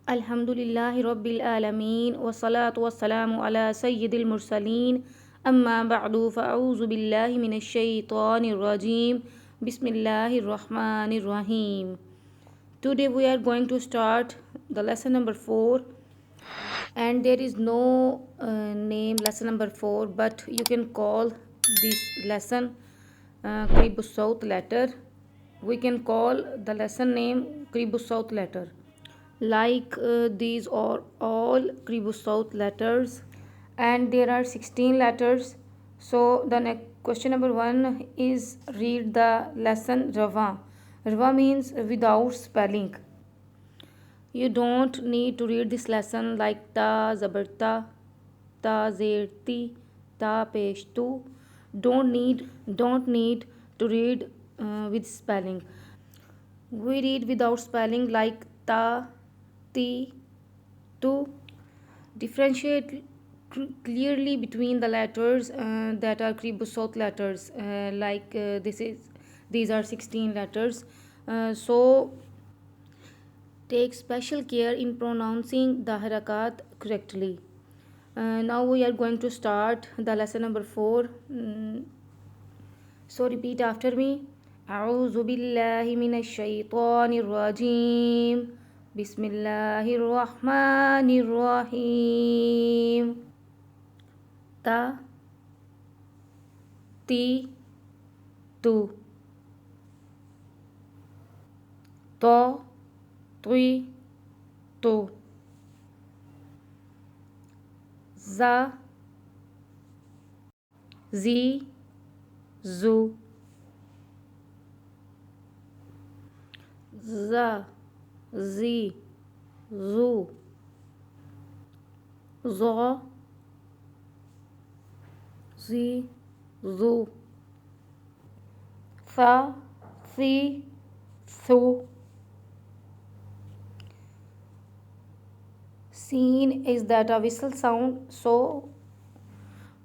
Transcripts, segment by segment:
Alhamdulillahi Rabbil Alameen wa salatu wa salamu ala Sayyidil Mursaleen amma ba'du fa'auzu billahi minash shaitanir rajim Bismillahir Rahmanir Rahim. Today we are going to start the lesson number 4, and there is no name lesson number 4, but you can call this lesson Kribu South letter. We can call the lesson name Kribu South letter. Like these are all Kribu South letters, and there are 16 letters. So the next question number 1 is read the lesson Rava. Rava means without spelling. You don't need to read this lesson like ta zabarta, ta zerti, ta peshtu. Don't need to read with spelling. We read without spelling like ta, ti, tu. Differentiate clearly between the letters that are Kribusot letters. These are 16 letters. So take special care in pronouncing the harakat correctly. Now we are going to start the lesson number 4. So repeat after me. أعوذ بالله من الشيطان الرجيم بسم الله الرحمن الرحيم تا تي تو تو طي تو زا زي زو زا زي زو زا زي زو ثا ثي ثو. Seen is that a whistle sound, so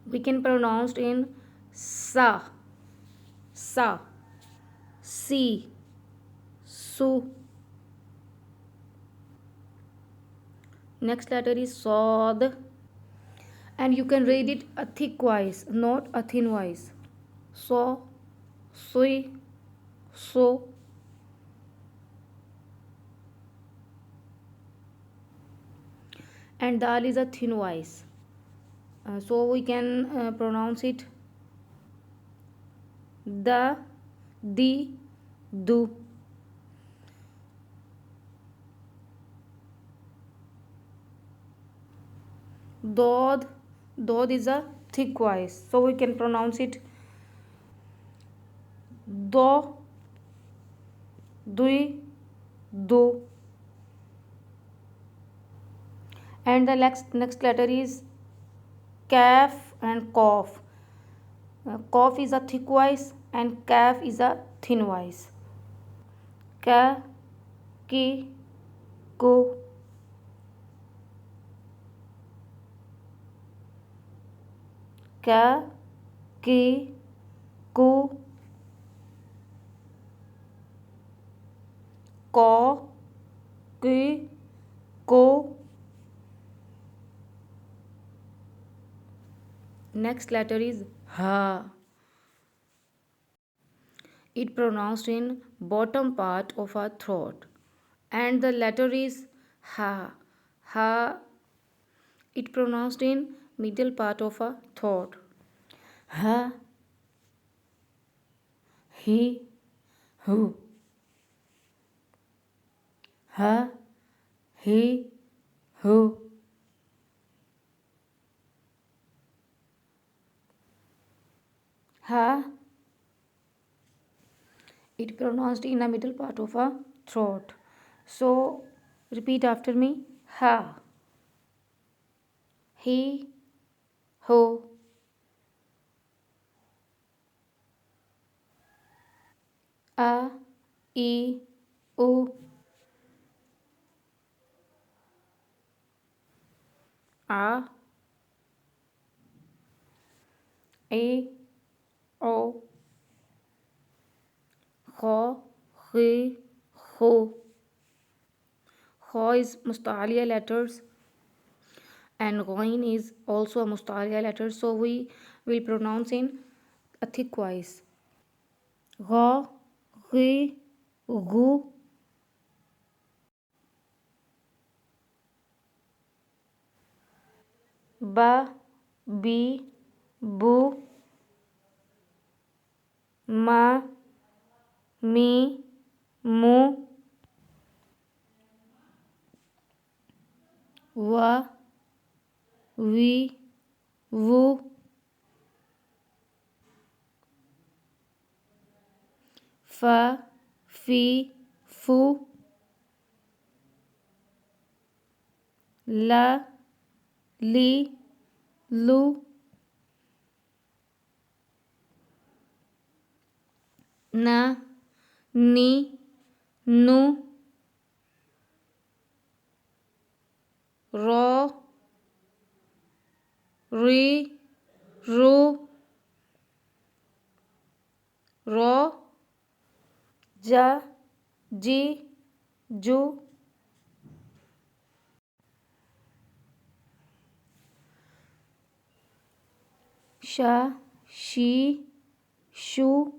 we can pronounce in sa, sa, si, su. Next letter is sod, and you can read it a thick voice, not a thin voice. So, sui, so. And dal is a thin voice, so we can pronounce it da, di, du. Dod is a thick voice, so we can pronounce it do, dui, do. And the next letter is kaf and cough. Cough is a thick voice and calf is a thin voice. Ka, ki, ku. Ka, ki, ku. Ko, ki, ko. Next letter is ha. It pronounced in bottom part of our throat, and the letter is ha. Ha. It pronounced in middle part of our throat. Ha, he, hu. Ha, he, hu. Ha. It pronounced in the middle part of a throat. So repeat after me. Ha, he, ho. A, e, u. A, e, o. Kho, khi, khu. Kha is musta'aliya letters and Ghain is also a musta'aliya letter. So we will pronounce in a thick voice. Gha, ghi, gu. Ba, bi, bu. Ma, mi, mu. Wa, we, wu. Fa, fi, fu. La, li, lu. Na, ni, nu. Ro, ri, ru. Ro, ja, ji, ju. Sha, she, shu.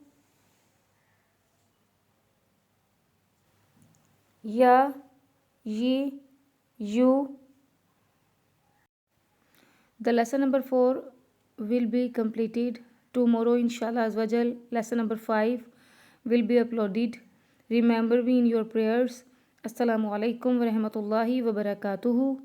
Ya, ye, you. The lesson number 4 will be completed tomorrow, inshallah azwajal. Lesson number 5 will be uploaded. Remember me in your prayers. Assalamu alaikum wa rahmatullahi wa barakatuhu.